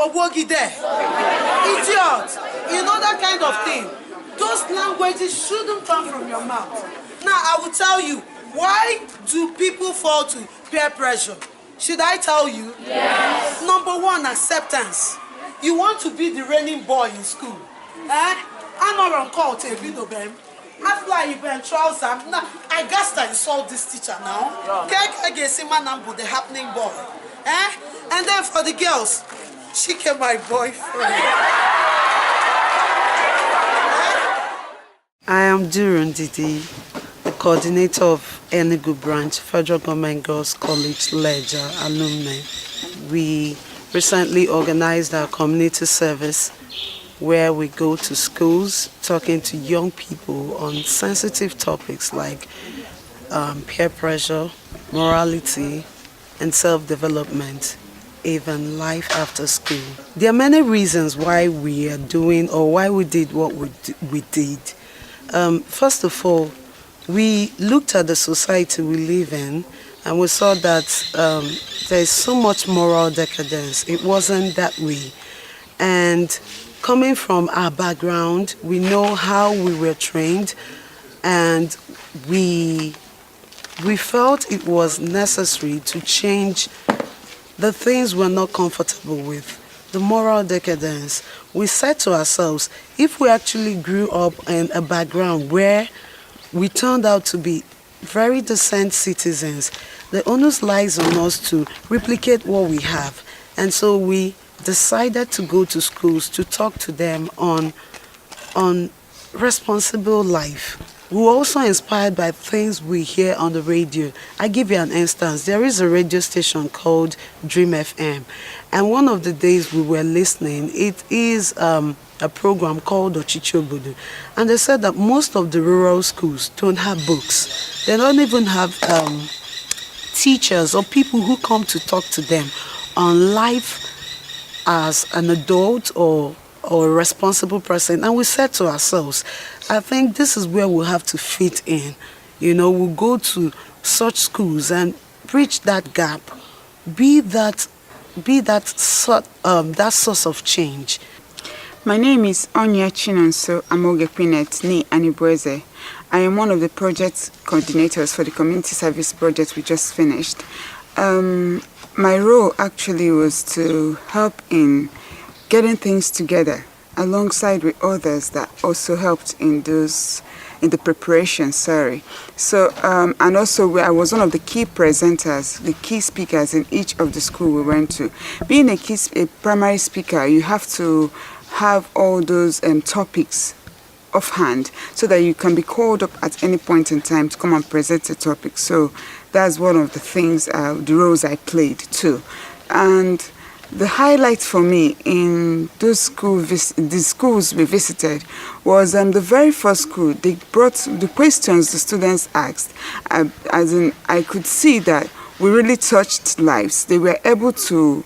Wogi there. Idiot. You know that kind of thing. Those languages shouldn't come from your mouth. Now, I will tell you, why do people fall to peer pressure? Should I tell you? Yes. Number one, acceptance. You want to be the reigning boy in school. I'm not on call to a video game. After you been trouser, now I guess that insult this teacher now. The happening boy. And then for the girls, she came my boyfriend. I am Durun Didi, the coordinator of Enugu branch, Federal Government Girls College, Lejja, Alumni. We recently organized our community service where we go to schools talking to young people on sensitive topics like peer pressure, morality, and self-development, even life after school. There are many reasons why we are doing or why we did what we did. First of all, we looked at the society we live in and we saw that there is so much moral decadence. It wasn't that way. And coming from our background, we know how we were trained, and we felt it was necessary to change the things we're not comfortable with, the moral decadence. We said to ourselves, if we actually grew up in a background where we turned out to be very decent citizens, the onus lies on us to replicate what we have. And so we decided to go to schools to talk to them on responsible life. We were also inspired by things we hear on the radio. I give you an instance. There is a radio station called Dream FM, and one of the days we were listening, it is a program called Ochichobodo, and they said that most of the rural schools don't have books. They don't even have teachers or people who come to talk to them on life as an adult or a responsible person. And we said to ourselves, I think this is where we'll have to fit in. You know, we'll go to such schools and bridge that gap, be that source of change. My name is Onya Chinonso Amogepinet Ni Anibweze. I am one of the project coordinators for the community service project we just finished. My role actually was to help in getting things together alongside with others that also helped in the preparation, So, and also I was one of the key presenters, the key speakers in each of the school we went to. Being a primary speaker, you have to have all those topics offhand so that you can be called up at any point in time to come and present a topic. So that's one of the things, the roles I played too. And the highlight for me in the schools we visited was the very first school. They brought the questions the students asked. As in, I could see that we really touched lives. They were able to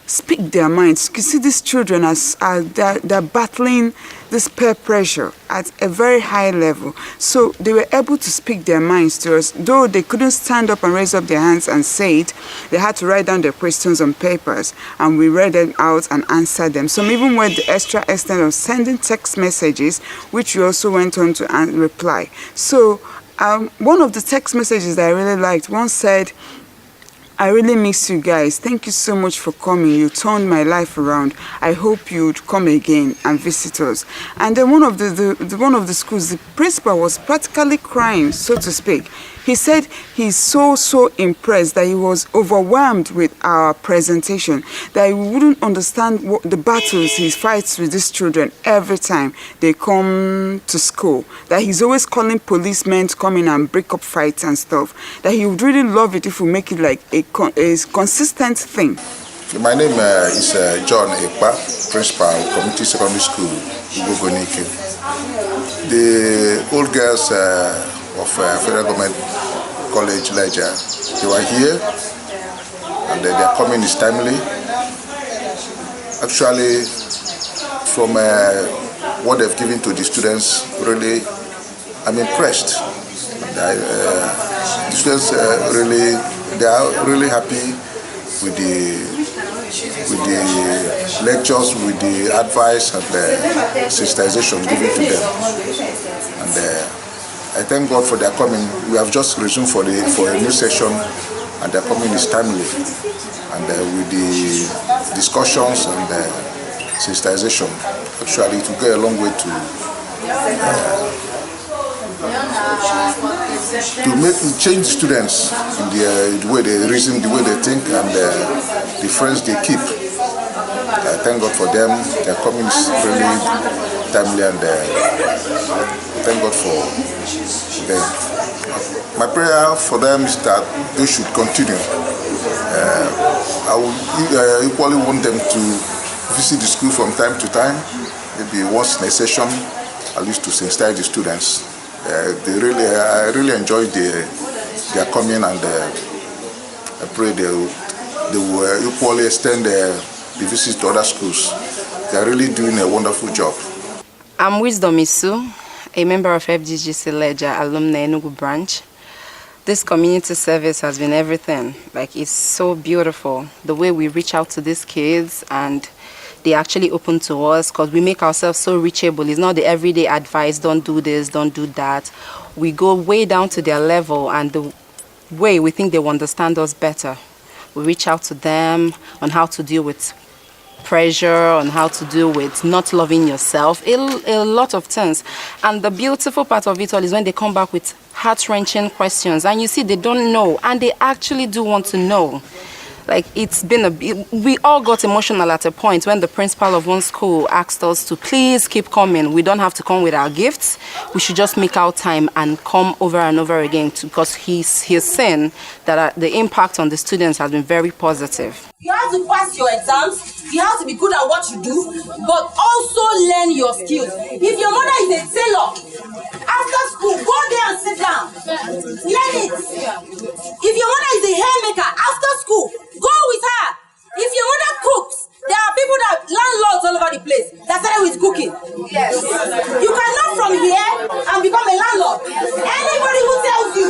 speak their minds. You see these children they're battling this peer pressure at a very high level. So they were able to speak their minds to us. Though they couldn't stand up and raise up their hands and say it, they had to write down their questions on papers, and we read them out and answered them. Some even went the extra extent of sending text messages, which we also went on to reply. So one of the text messages that I really liked, one said, I really miss you guys. Thank you so much for coming. You turned my life around. I hope you'd come again and visit us. And then one of the schools, the principal was practically crying, so to speak. He said he's so impressed that he was overwhelmed with our presentation, that he wouldn't understand what the battles he fights with these children every time they come to school, that he's always calling policemen to come in and break up fights and stuff, that he would really love it if we make it like a consistent thing. My name is John Ekpa, principal of Community Secondary School, Ugogonike. The old girls of Federal Government College, Lejja, they were here, and their coming is timely. Actually, from what they've given to the students, really, I'm impressed. The students they are really happy with with the lectures, with the advice and the sensitization given to them. And I thank God for their coming. We have just resumed for a new session, and their coming is timely. And with the discussions and the sensitization, actually it will go a long way to change students in the way they reason, the way they think, and the friends they keep. I thank God for them. Their coming is really timely, and thank God for them. My prayer for them is that they should continue. I would equally want them to visit the school from time to time, maybe once in a session, at least to sensitize the students. I really enjoyed their coming, and I pray they will equally extend the visits to other schools. They are really doing a wonderful job. I'm Wisdom Isu, a member of Fggc Lejja Alumni Enugu branch. This community service has been everything. Like, it's so beautiful the way we reach out to these kids, and they actually open to us because we make ourselves so reachable. It's not the everyday advice, don't do this, don't do that. We go way down to their level, and the way we think they will understand us better. We reach out to them on how to deal with pressure, on how to deal with not loving yourself, a lot of things. And the beautiful part of it all is when they come back with heart-wrenching questions, and you see they don't know, and they actually do want to know. Like, it's been we all got emotional at a point when the principal of one school asked us to please keep coming. We don't have to come with our gifts. We should just make our time and come over and over again, because he's saying that the impact on the students has been very positive. You have to pass your exams, you have to be good at what you do, but also learn your skills. If your mother is a tailor, after school, go there and sit down. Learn it. If your mother is a hairmaker, after school, go with her. If your mother cooks, there are people that landlords all over the place that started with cooking. Yes. You cannot from here and become a landlord. Anybody who tells you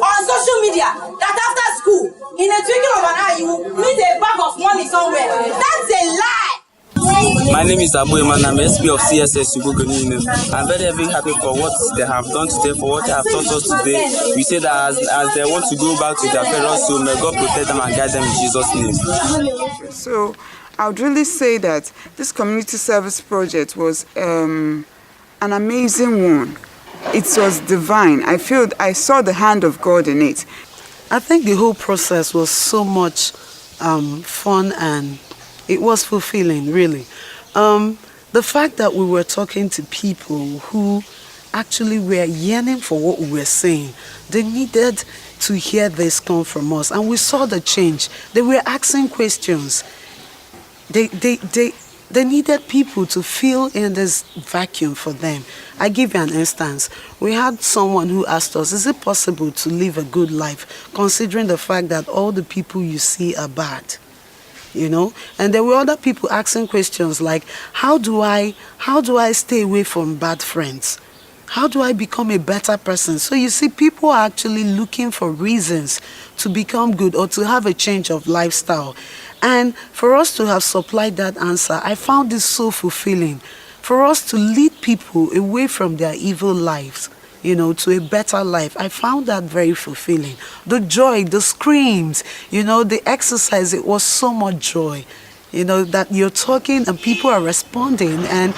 on social media that after school, in a twinkle of an eye, you will meet a bag of money somewhere, that's a lie. My name is Abu Iman. I'm SP of CSS Ugogoni. I'm very happy for what they have done today, for what they have taught us today. We say that as they want to go back to their parents, so may God protect them and guide them in Jesus' name. So I would really say that this community service project was an amazing one. It was divine. I saw the hand of God in it. I think the whole process was so much fun, and it was fulfilling, really. The fact that we were talking to people who actually were yearning for what we were saying, they needed to hear this come from us, and we saw the change. They were asking questions. They needed people to fill in this vacuum for them. I give you an instance. We had someone who asked us, is it possible to live a good life considering the fact that all the people you see are bad? You know, and there were other people asking questions like, how do I stay away from bad friends? How do I become a better person? So you see, people are actually looking for reasons to become good or to have a change of lifestyle. And for us to have supplied that answer, I found this so fulfilling. For us to lead people away from their evil lives, you know, to a better life. I found that very fulfilling. The joy, the screams, you know, the exercise, it was so much joy, you know, that you're talking and people are responding, and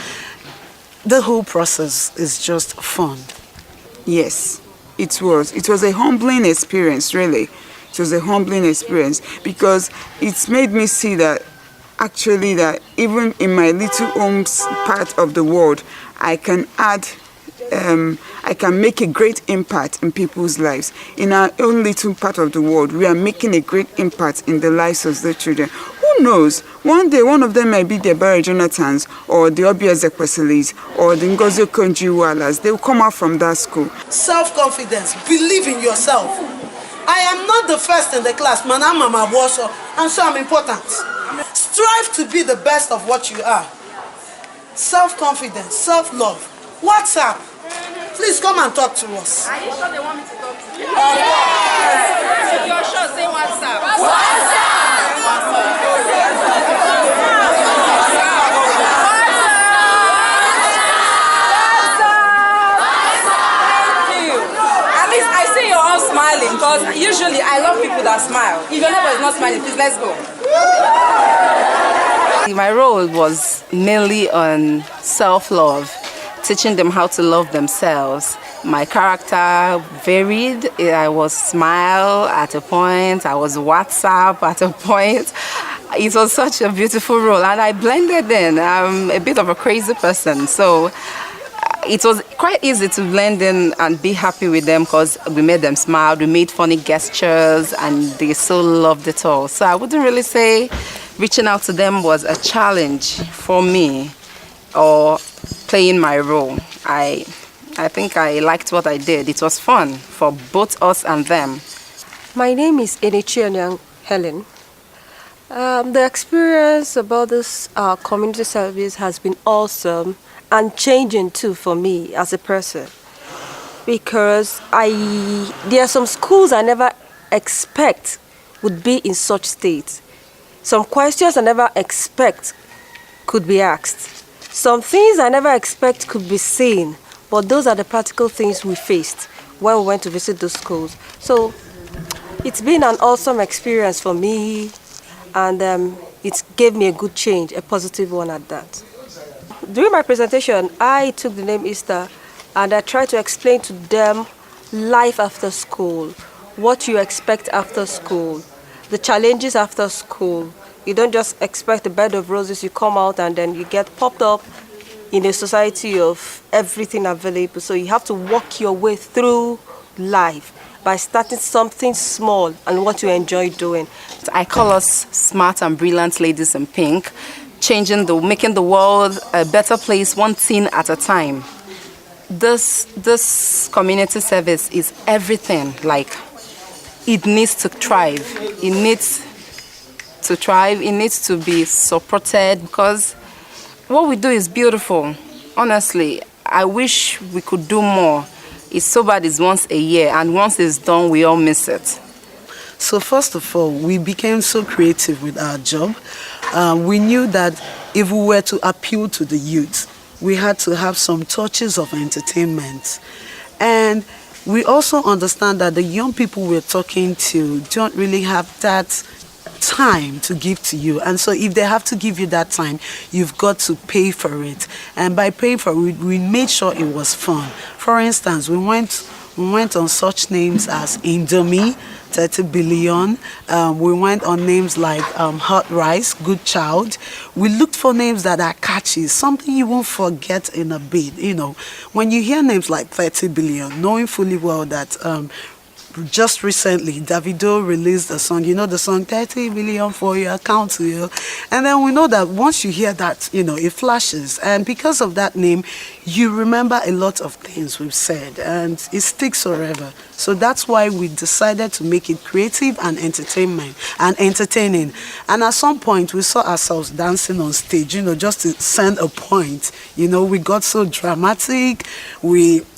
the whole process is just fun. Yes, it was. It was a humbling experience, really. It was a humbling experience because it's made me see that actually that even in my little home part of the world, I can I can make a great impact in people's lives. In our own little part of the world, we are making a great impact in the lives of the children. Who knows? One day, one of them might be the Barry Jonathans or the Obi Ezekwesilis or the Ngozi Okonjo-Iwealas. They will come out from that school. Self-confidence. Believe in yourself. I am not the first in the class, man. I'm a washer, and so I'm important. Strive to be the best of what you are. Self-confidence, self-love. WhatsApp. Please come and talk to us. Are you sure they want me to talk to you? Yes. If you're sure, say WhatsApp. WhatsApp. Because usually I love people that smile. If your neighbor is not smiling, please let's go. My role was mainly on self-love, teaching them how to love themselves. My character varied. I was smile at a point, I was WhatsApp at a point. It was such a beautiful role, and I blended in. I'm a bit of a crazy person, so it was quite easy to blend in and be happy with them because we made them smile, we made funny gestures, and they so loved it all. So I wouldn't really say reaching out to them was a challenge for me or playing my role. I think I liked what I did. It was fun for both us and them. My name is Enichianyang Helen. The experience about this community service has been awesome and changing too for me as a person, because there are some schools I never expect would be in such state. Some questions I never expect could be asked. Some things I never expect could be seen, but those are the practical things we faced when we went to visit those schools. So it's been an awesome experience for me, and it gave me a good change, a positive one at that. During my presentation, I took the name Easter, and I tried to explain to them life after school, what you expect after school, the challenges after school. You don't just expect a bed of roses, you come out and then you get popped up in a society of everything available. So you have to walk your way through life by starting something small and what you enjoy doing. I call us smart and brilliant ladies in pink, making the world a better place, one thing at a time. This community service is everything. Like, it needs to thrive. It needs to thrive. It needs to be supported, because what we do is beautiful. Honestly, I wish we could do more. It's so bad it's once a year, and once it's done, we all miss it. So first of all, we became so creative with our job. We knew that if we were to appeal to the youth, we had to have some touches of entertainment. And we also understand that the young people we're talking to don't really have that time to give to you, and so if they have to give you that time, you've got to pay for it. And by paying for it, we made sure it was fun. For instance, we went on such names as Indomie, 30 billion. We went on names like Hot Rice, Good Child. We looked for names that are catchy, something you won't forget in a bit. You know, when you hear names like 30 billion, knowing fully well that just recently Davido released a song, you know, the song 30 billion for your account to you, and then we know that once you hear that, you know, it flashes, and because of that name you remember a lot of things we've said, and it sticks forever. So that's why we decided to make it creative and entertaining. And at some point we saw ourselves dancing on stage, you know, just to send a point. You know, we got so dramatic.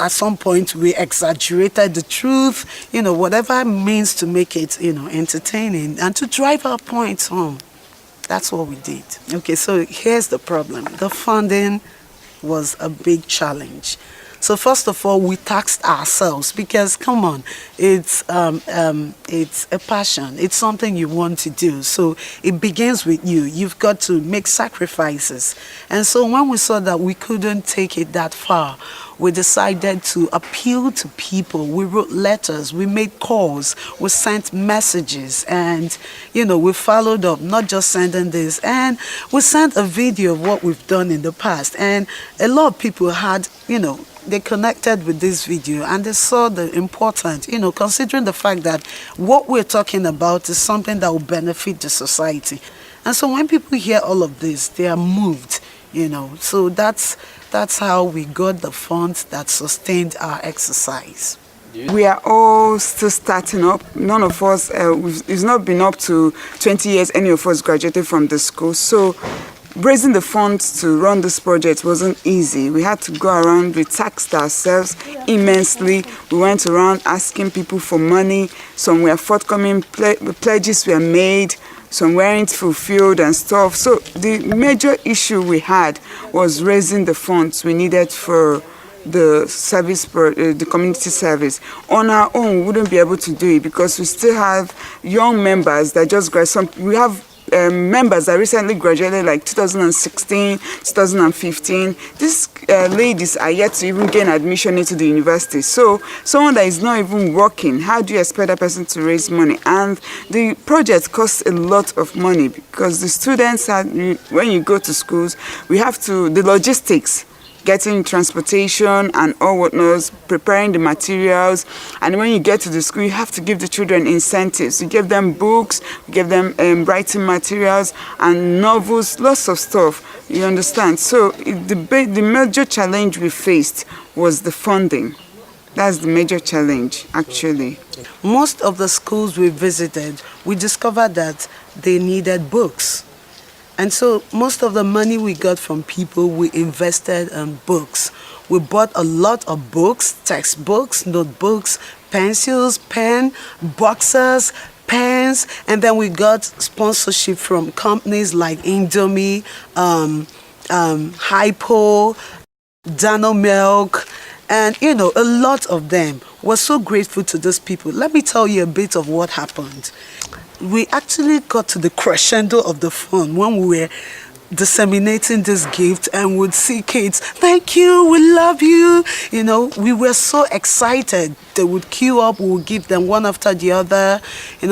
At some point we exaggerated the truth, you know, whatever means to make it, you know, entertaining and to drive our points home. That's what we did. Okay, so here's the problem. The funding was a big challenge. So first of all, we taxed ourselves, because come on, it's a passion. It's something you want to do. So it begins with you. You've got to make sacrifices. And so when we saw that we couldn't take it that far, we decided to appeal to people. We wrote letters, we made calls, we sent messages, and, you know, we followed up, not just sending this. And we sent a video of what we've done in the past. And a lot of people had, you know, they connected with this video and they saw the important, you know, considering the fact that what we're talking about is something that will benefit the society. And so when people hear all of this, they are moved, you know. So that's how we got the funds that sustained our exercise. We are all still starting up. None of us, it's not been up to 20 years any of us graduated from the school. So raising the funds to run this project wasn't easy. We had to go around, we taxed ourselves immensely. We went around asking people for money. Some were forthcoming, pledges were made, some weren't fulfilled and stuff. So the major issue we had was raising the funds we needed for the the community service. On our own, we wouldn't be able to do it because we still have young members that just graduated. We have members that recently graduated, like 2016, 2015. These ladies are yet to even gain admission into the university. So someone that is not even working, how do you expect that person to raise money? And the project costs a lot of money because the students, when you go to schools, we have to, the logistics, getting transportation and all whatnot, preparing the materials. And when you get to the school, you have to give the children incentives. You give them books, you give them writing materials and novels, lots of stuff. You understand? So the major challenge we faced was the funding. That's the major challenge, actually. Most of the schools we visited, we discovered that they needed books. And so most of the money we got from people, we invested in books. We bought a lot of books, textbooks, notebooks, pencils, pen, boxes, pens, and then we got sponsorship from companies like Indomie, Hypo, Dano Milk, and a lot of them. We're so grateful to those people. Let me tell you a bit of what happened. We actually got to the crescendo of the fun when we were disseminating this gift and would see kids, thank you, we love you. We were so excited. They would queue up, we would give them one after the other.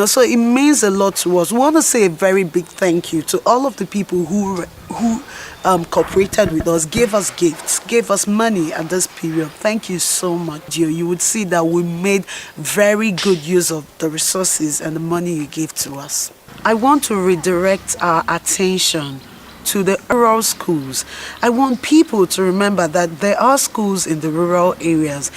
So it means a lot to us. We want to say a very big thank you to all of the people who cooperated with us, gave us gifts, gave us money at this period. Thank you so much, dear. You would see that we made very good use of the resources and the money you gave to us. I want to redirect our attention to the rural schools. I want people to remember that there are schools in the rural areas.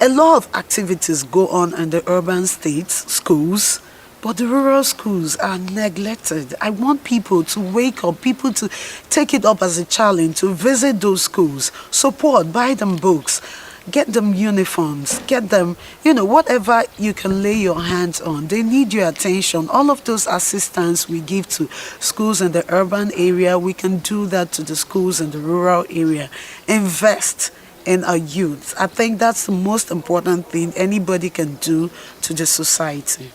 A lot of activities go on in the urban states, schools, but the rural schools are neglected. I want people to wake up, people to take it up as a challenge, to visit those schools, support, buy them books, get them uniforms, get them, whatever you can lay your hands on. They need your attention. All of those assistance we give to schools in the urban area, we can do that to the schools in the rural area. Invest in our youth. I think that's the most important thing anybody can do to the society.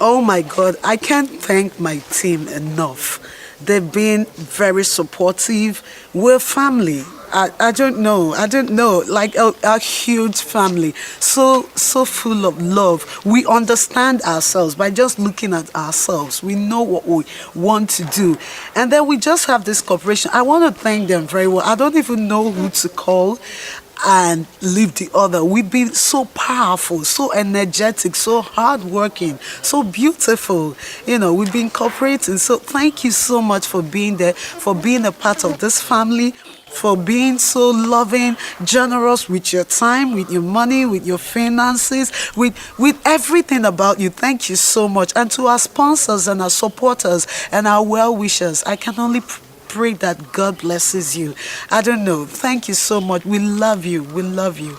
Oh my God, I can't thank my team enough. They've been very supportive. We're family. I don't know, like a huge family, so full of love. We understand ourselves by just looking at ourselves. We know what we want to do. And then we just have this cooperation. I want to thank them very well. I don't even know who to call and leave the other. We've been so powerful, so energetic, so hardworking, so beautiful. We've been cooperating. So thank you so much for being there, for being a part of this family, for being so loving, generous with your time, with your money, with your finances, with everything about you. Thank you so much. And to our sponsors and our supporters and our well-wishers, I can only pray that God blesses you. I don't know. Thank you so much. We love you. We love you.